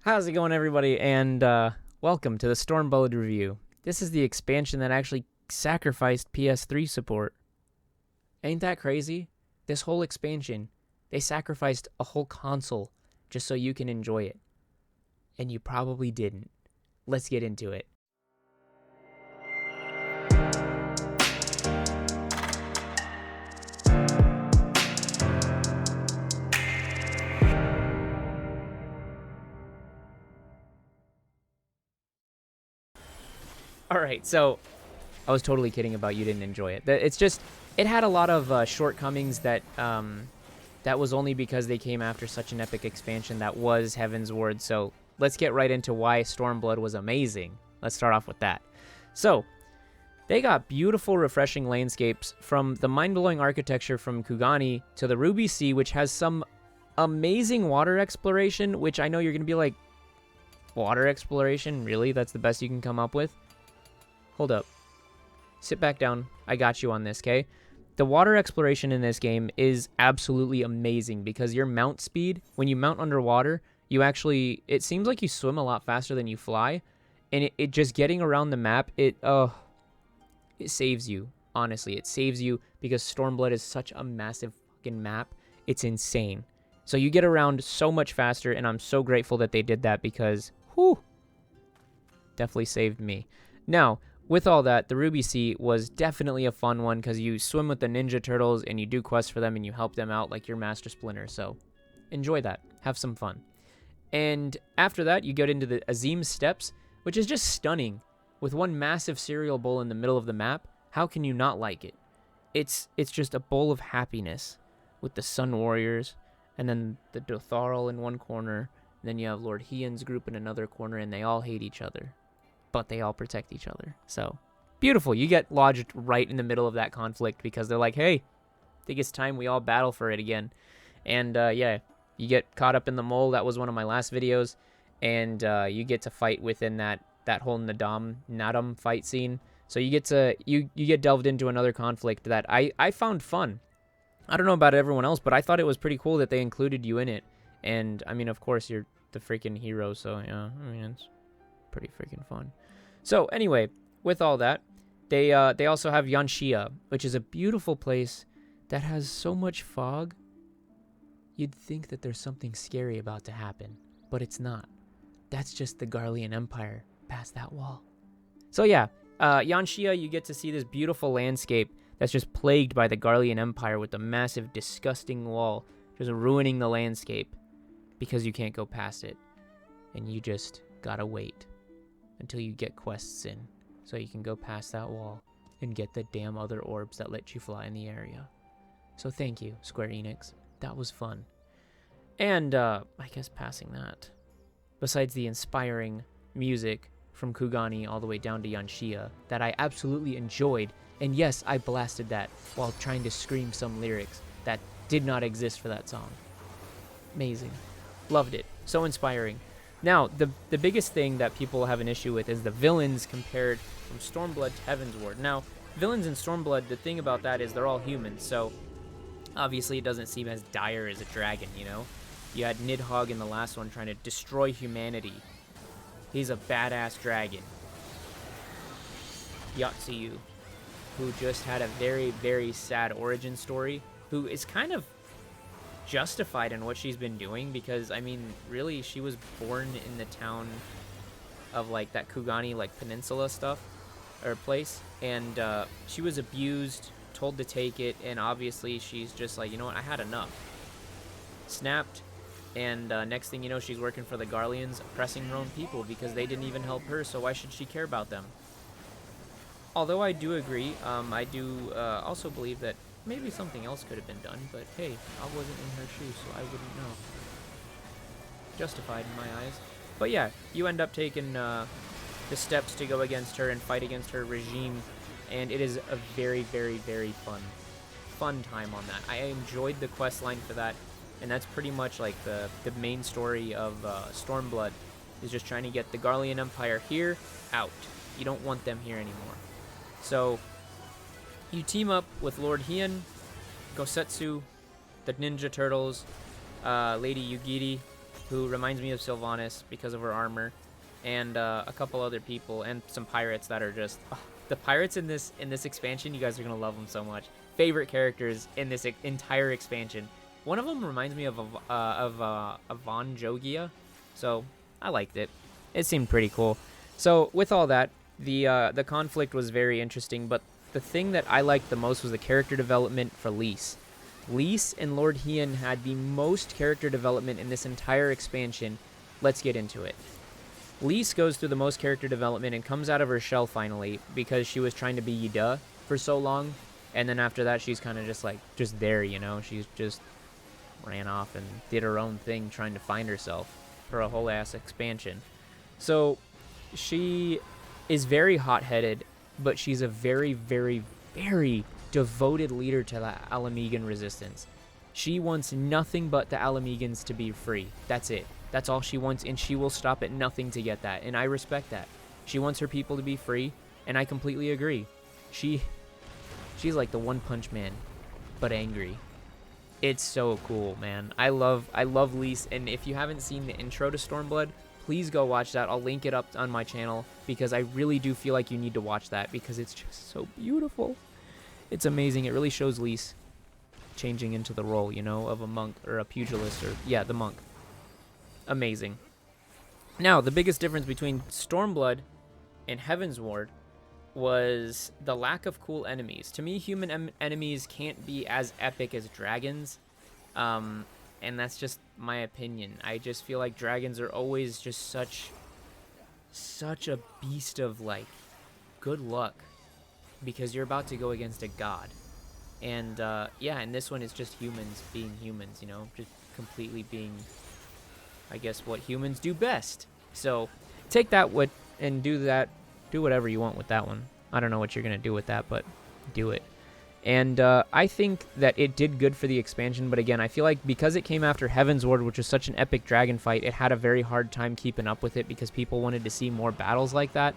How's it going, everybody? And welcome to the Stormblood review. This is the expansion that actually sacrificed PS3 support. Ain't that crazy? This whole expansion, they sacrificed a whole console just so you can enjoy it. And you probably didn't. Let's get into it. Alright, so I was totally kidding about you didn't enjoy it. It's just, it had a lot of shortcomings that was only because they came after such an epic expansion that was Heavensward. So let's get right into why Stormblood was amazing. Let's start off with that. So, they got beautiful, refreshing landscapes from the mind-blowing architecture from Kugani to the Ruby Sea, which has some amazing water exploration, which I know you're going to be like, water exploration? Really? That's the best you can come up with? Hold up. Sit back down. I got you on this, okay? The water exploration in this game is absolutely amazing because your mount speed, when you mount underwater, you actually, it seems like you swim a lot faster than you fly. And it just getting around the map, it saves you. Honestly, it saves you because Stormblood is such a massive fucking map. It's insane. So you get around so much faster, and I'm so grateful that they did that because, whew, definitely saved me. Now, with all that, the Ruby Sea was definitely a fun one because you swim with the Ninja Turtles and you do quests for them and you help them out like your Master Splinter. So enjoy that. Have some fun. And after that, you get into the Azim Steppes, which is just stunning. With one massive cereal bowl in the middle of the map, how can you not like it? It's just a bowl of happiness with the Sun Warriors and then the Dotharl in one corner. And then you have Lord Hien's group in another corner and they all hate each other. But they all protect each other. So, beautiful. You get lodged right in the middle of that conflict because they're like, hey, I think it's time we all battle for it again. And, yeah, you get caught up in the mole. That was one of my last videos. And you get to fight within that whole Nadam fight scene. So you get to, you get delved into another conflict that I found fun. I don't know about everyone else, but I thought it was pretty cool that they included you in it. And, I mean, of course, you're the freaking hero, so, yeah, I mean, it's pretty freaking fun. So anyway, with all that, they also have Yanxia, which is a beautiful place that has so much fog. You'd think that there's something scary about to happen, but it's not. That's just the Garlean Empire past that wall. So yeah, Yanxia, you get to see this beautiful landscape that's just plagued by the Garlean Empire with the massive, disgusting wall just ruining the landscape because you can't go past it, and you just gotta wait until you get quests in, so you can go past that wall and get the damn other orbs that let you fly in the area. So thank you, Square Enix. That was fun. And, I guess passing that, besides the inspiring music from Kugani all the way down to Yanxia that I absolutely enjoyed, and yes, I blasted that while trying to scream some lyrics that did not exist for that song. Amazing. Loved it. So inspiring. Now, the biggest thing that people have an issue with is the villains compared from Stormblood to Heavensward. Now, villains in Stormblood, the thing about that is they're all humans, so obviously it doesn't seem as dire as a dragon, you know? You had Nidhogg in the last one trying to destroy humanity. He's a badass dragon. Yotsuyu, who just had a very, very sad origin story, who is kind of justified in what she's been doing because, I mean, really, she was born in the town of, like, that Kugani, like, peninsula stuff, or place, and she was abused, told to take it, and obviously she's just like, you know what, I had enough. Snapped, and next thing you know, she's working for the Garleans, oppressing her own people because they didn't even help her, so why should she care about them? Although I do agree, I do also believe that maybe something else could have been done, but hey, I wasn't in her shoes, so I wouldn't know. Justified in my eyes. But yeah, you end up taking the steps to go against her and fight against her regime, and it is a very, very, very fun time on that. I enjoyed the quest line for that, and that's pretty much like the main story of Stormblood, is just trying to get the Garlean Empire here, out. You don't want them here anymore. So you team up with Lord Hien, Gosetsu, the Ninja Turtles, Lady Yugiri, who reminds me of Sylvanas because of her armor, and a couple other people, and some pirates that are just the pirates in this expansion. You guys are gonna love them so much. Favorite characters in this entire expansion. One of them reminds me of Von Jogia, so I liked it. It seemed pretty cool. So with all that, the conflict was very interesting, but the thing that I liked the most was the character development for Lys. Lys and Lord Hien had the most character development in this entire expansion. Let's get into it. Lys goes through the most character development and comes out of her shell finally because she was trying to be Yida for so long. And then after that, she's kind of just there, you know? She's just ran off and did her own thing trying to find herself for a whole ass expansion. So she is very hot-headed, but she's a very, very, very devoted leader to the Alamegan resistance. She wants nothing but the Alamegans to be free. That's it. That's all she wants, and she will stop at nothing to get that, and I respect that. She wants her people to be free, and I completely agree. She's like the One Punch Man, but angry. It's so cool, man. I love Lys, and if you haven't seen the intro to Stormblood, please go watch that. I'll link it up on my channel because I really do feel like you need to watch that because it's just so beautiful. It's amazing. It really shows Lys changing into the role, you know, of a monk or a pugilist or, yeah, the monk. Amazing. Now, the biggest difference between Stormblood and Heavensward was the lack of cool enemies. To me, human enemies can't be as epic as dragons. And that's just my opinion. I just feel like dragons are always just such a beast of, like, good luck. Because you're about to go against a god. And, yeah, and this one is just humans being humans, you know? Just completely being, I guess, what humans do best. So, take that and do whatever you want with that one. I don't know what you're going to do with that, but do it. And I think that it did good for the expansion, but again, I feel like because it came after Heavensward, which was such an epic dragon fight, it had a very hard time keeping up with it because people wanted to see more battles like that.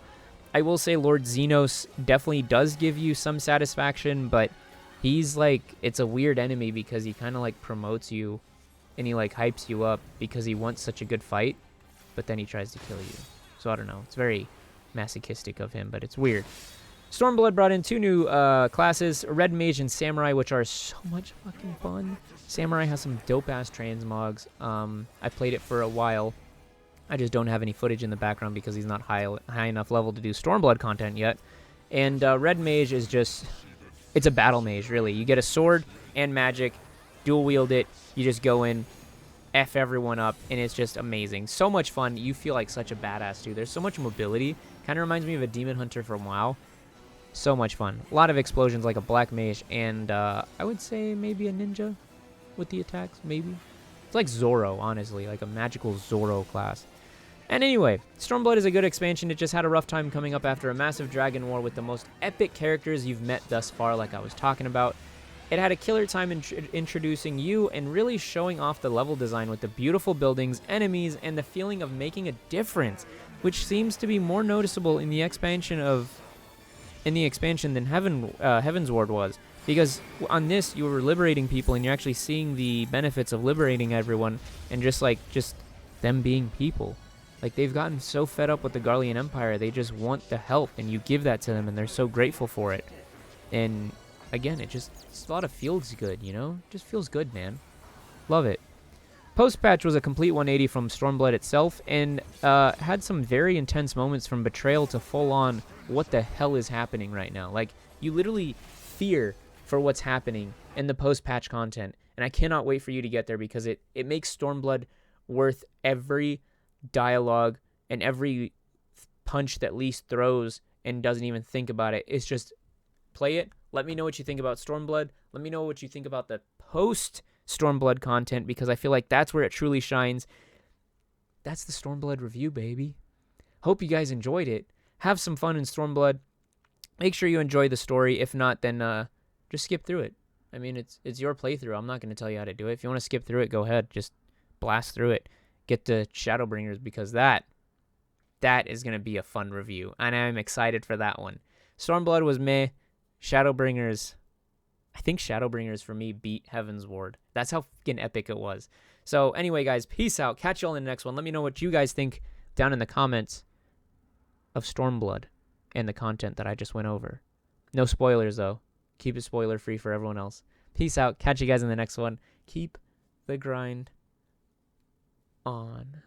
I will say Lord Xenos definitely does give you some satisfaction, but he's like, it's a weird enemy because he kind of like promotes you and he like hypes you up because he wants such a good fight, but then he tries to kill you. So I don't know. It's very masochistic of him, but it's weird. Stormblood brought in two new classes, Red Mage and Samurai, which are so much fucking fun. Samurai has some dope-ass transmogs. I played it for a while. I just don't have any footage in the background because he's not high enough level to do Stormblood content yet. And Red Mage is just, it's a battle mage, really. You get a sword and magic, dual wield it, you just go in, F everyone up, and it's just amazing. So much fun. You feel like such a badass, too. There's so much mobility. Kind of reminds me of a Demon Hunter from WoW. So much fun. A lot of explosions like a black mage, and I would say maybe a ninja with the attacks, maybe. It's like Zoro, honestly, like a magical Zoro class. And anyway, Stormblood is a good expansion. It just had a rough time coming up after a massive dragon war with the most epic characters you've met thus far, like I was talking about. It had a killer time introducing you and really showing off the level design with the beautiful buildings, enemies, and the feeling of making a difference, which seems to be more noticeable in the expansion than Heavensward was. Because on this, you were liberating people, and you're actually seeing the benefits of liberating everyone, and just them being people. Like, they've gotten so fed up with the Garlean Empire, they just want the help, and you give that to them, and they're so grateful for it. And again, it's a lot of feels good, you know? It just feels good, man. Love it. Post-patch was a complete 180 from Stormblood itself, and had some very intense moments from Betrayal to full-on, what the hell is happening right now? Like, you literally fear for what's happening in the post-patch content, and I cannot wait for you to get there because it makes Stormblood worth every dialogue and every punch that Lys throws and doesn't even think about it. It's just, play it. Let me know what you think about Stormblood. Let me know what you think about the post-Stormblood content because I feel like that's where it truly shines. That's the Stormblood review, baby. Hope you guys enjoyed it. Have some fun in Stormblood. Make sure you enjoy the story. If not, then just skip through it. I mean, it's your playthrough. I'm not going to tell you how to do it. If you want to skip through it, go ahead. Just blast through it. Get to Shadowbringers because that is going to be a fun review. And I'm excited for that one. Stormblood was meh. Shadowbringers, I think Shadowbringers for me beat Heavensward. That's how fucking epic it was. So anyway, guys, peace out. Catch you all in the next one. Let me know what you guys think down in the comments of Stormblood and the content that I just went over. No spoilers, though. Keep it spoiler-free for everyone else. Peace out. Catch you guys in the next one. Keep the grind on.